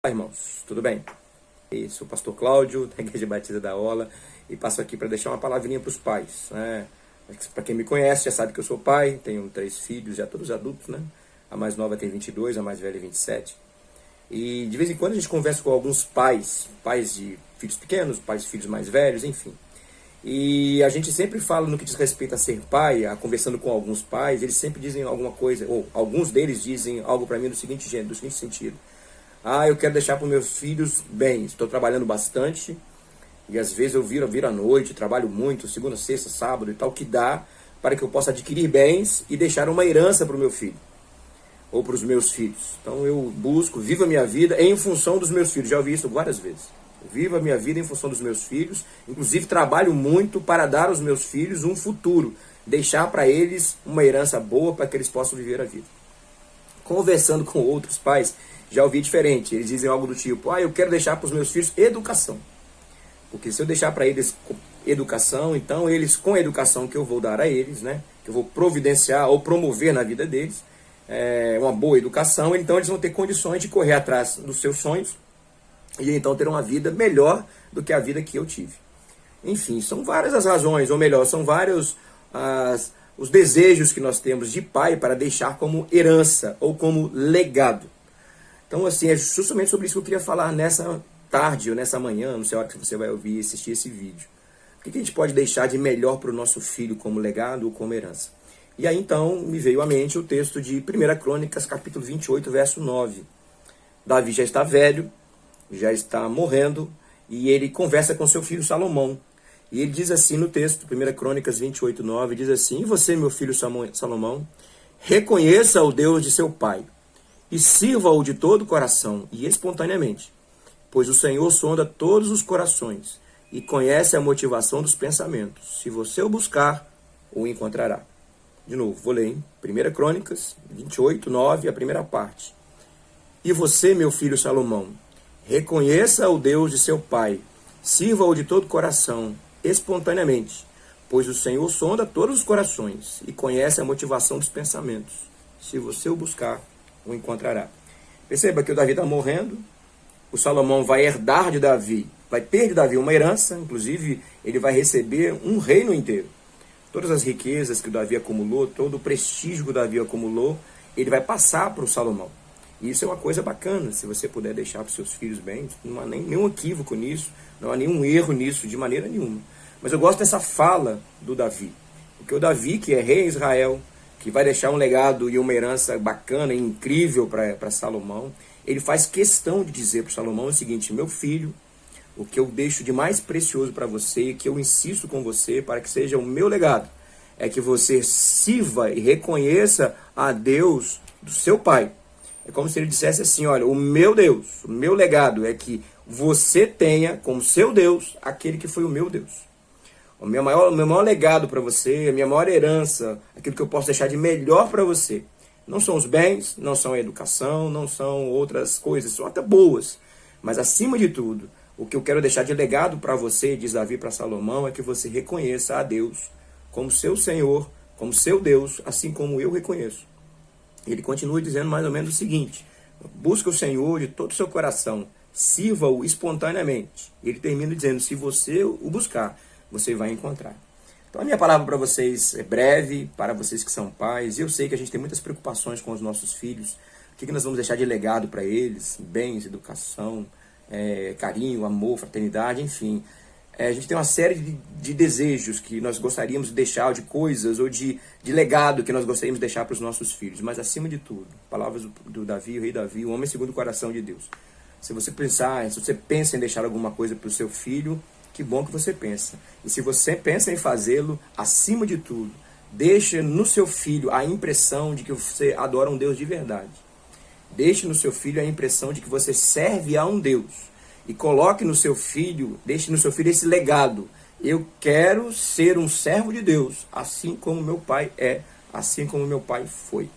Olá, irmãos, tudo bem? Eu sou o pastor Cláudio, da Igreja Batista da Ola, e passo aqui para deixar uma palavrinha para os pais, né? Para quem me conhece, já sabe que eu sou pai, tenho 3 filhos, já todos adultos, né? A mais nova tem 22, a mais velha 27. E de vez em quando a gente conversa com alguns pais de filhos pequenos, pais de filhos mais velhos, enfim. E a gente sempre fala no que diz respeito a ser pai, conversando com alguns pais, eles sempre dizem alguma coisa, ou alguns deles dizem algo para mim do seguinte sentido. Eu quero deixar para os meus filhos bem. Estou trabalhando bastante e às vezes eu viro à noite, trabalho muito, segunda, sexta, sábado e tal, que dá para que eu possa adquirir bens e deixar uma herança para o meu filho ou para os meus filhos. Então eu vivo a minha vida em função dos meus filhos. Já ouvi isso várias vezes. Vivo a minha vida em função dos meus filhos. Inclusive trabalho muito para dar aos meus filhos um futuro, deixar para eles uma herança boa para que eles possam viver a vida. Conversando com outros pais, já ouvi diferente. Eles dizem algo do tipo: eu quero deixar para os meus filhos educação. Porque se eu deixar para eles educação, então eles, com a educação que eu vou dar a eles, né, que eu vou providenciar ou promover na vida deles, uma boa educação, então eles vão ter condições de correr atrás dos seus sonhos e então ter uma vida melhor do que a vida que eu tive. Enfim, são várias as razões, ou melhor, são vários os desejos que nós temos de pai para deixar como herança ou como legado. Então, assim, é justamente sobre isso que eu queria falar nessa tarde ou nessa manhã, não sei a hora que você vai ouvir e assistir esse vídeo. O que a gente pode deixar de melhor para o nosso filho como legado ou como herança? E aí, então, me veio à mente o texto de 1 Crônicas, capítulo 28, verso 9. Davi já está velho, já está morrendo, e ele conversa com seu filho Salomão. E ele diz assim no texto, 1 Crônicas 28, 9, diz assim: E você, meu filho Salomão, reconheça o Deus de seu pai, e sirva-o de todo o coração e espontaneamente, pois o Senhor sonda todos os corações e conhece a motivação dos pensamentos. Se você o buscar, o encontrará. De novo, vou ler, hein? 1 Crônicas 28, 9, a primeira parte. E você, meu filho Salomão, reconheça o Deus de seu pai, sirva-o de todo o coração, espontaneamente, pois o Senhor sonda todos os corações e conhece a motivação dos pensamentos. Se você o buscar, o encontrará. Perceba que o Davi está morrendo, o Salomão vai herdar de Davi, vai ter de Davi uma herança, inclusive ele vai receber um reino inteiro. Todas as riquezas que o Davi acumulou, todo o prestígio que o Davi acumulou, ele vai passar para o Salomão. E isso é uma coisa bacana, se você puder deixar para os seus filhos bem, não há nenhum equívoco nisso, não há nenhum erro nisso, de maneira nenhuma. Mas eu gosto dessa fala do Davi, porque o Davi, que é rei em Israel, que vai deixar um legado e uma herança bacana e incrível para Salomão, ele faz questão de dizer para Salomão o seguinte: meu filho, o que eu deixo de mais precioso para você, que eu insisto com você para que seja o meu legado, é que você sirva e reconheça a Deus do seu pai. É como se ele dissesse assim: olha, o meu Deus, o meu legado é que você tenha como seu Deus aquele que foi o meu Deus. O meu maior legado para você, a minha maior herança, aquilo que eu posso deixar de melhor para você, não são os bens, não são a educação, não são outras coisas, são até boas. Mas acima de tudo, o que eu quero deixar de legado para você, diz Davi para Salomão, é que você reconheça a Deus como seu Senhor, como seu Deus, assim como eu reconheço. Ele continua dizendo mais ou menos o seguinte: busca o Senhor de todo o seu coração, sirva-o espontaneamente. Ele termina dizendo: se você o buscar, você vai encontrar. Então a minha palavra para vocês é breve, para vocês que são pais. Eu sei que a gente tem muitas preocupações com os nossos filhos. O que nós vamos deixar de legado para eles? Bens, educação, carinho, amor, fraternidade, enfim. A gente tem uma série de desejos que nós gostaríamos de deixar, de coisas ou de legado que nós gostaríamos de deixar para os nossos filhos. Mas acima de tudo, palavras do Davi, o rei Davi, o homem segundo o coração de Deus. Se você pensa em deixar alguma coisa para o seu filho, que bom que você pensa. E se você pensa em fazê-lo, acima de tudo, deixe no seu filho a impressão de que você adora um Deus de verdade. Deixe no seu filho a impressão de que você serve a um Deus. E coloque no seu filho, deixe no seu filho esse legado. Eu quero ser um servo de Deus, assim como meu pai é, assim como meu pai foi.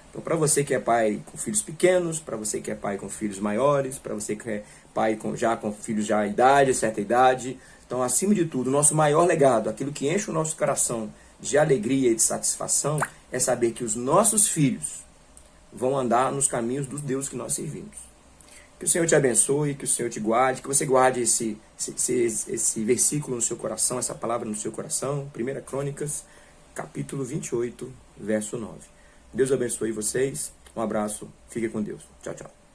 Então, para você que é pai com filhos pequenos, para você que é pai com filhos maiores, para você que é pai com filhos já idade, certa idade, então, acima de tudo, o nosso maior legado, aquilo que enche o nosso coração de alegria e de satisfação, é saber que os nossos filhos vão andar nos caminhos dos deuses que nós servimos. Que o Senhor te abençoe, que o Senhor te guarde, que você guarde esse versículo no seu coração, essa palavra no seu coração. 1 Crônicas, capítulo 28, verso 9. Deus abençoe vocês. Um abraço. Fique com Deus. Tchau, tchau.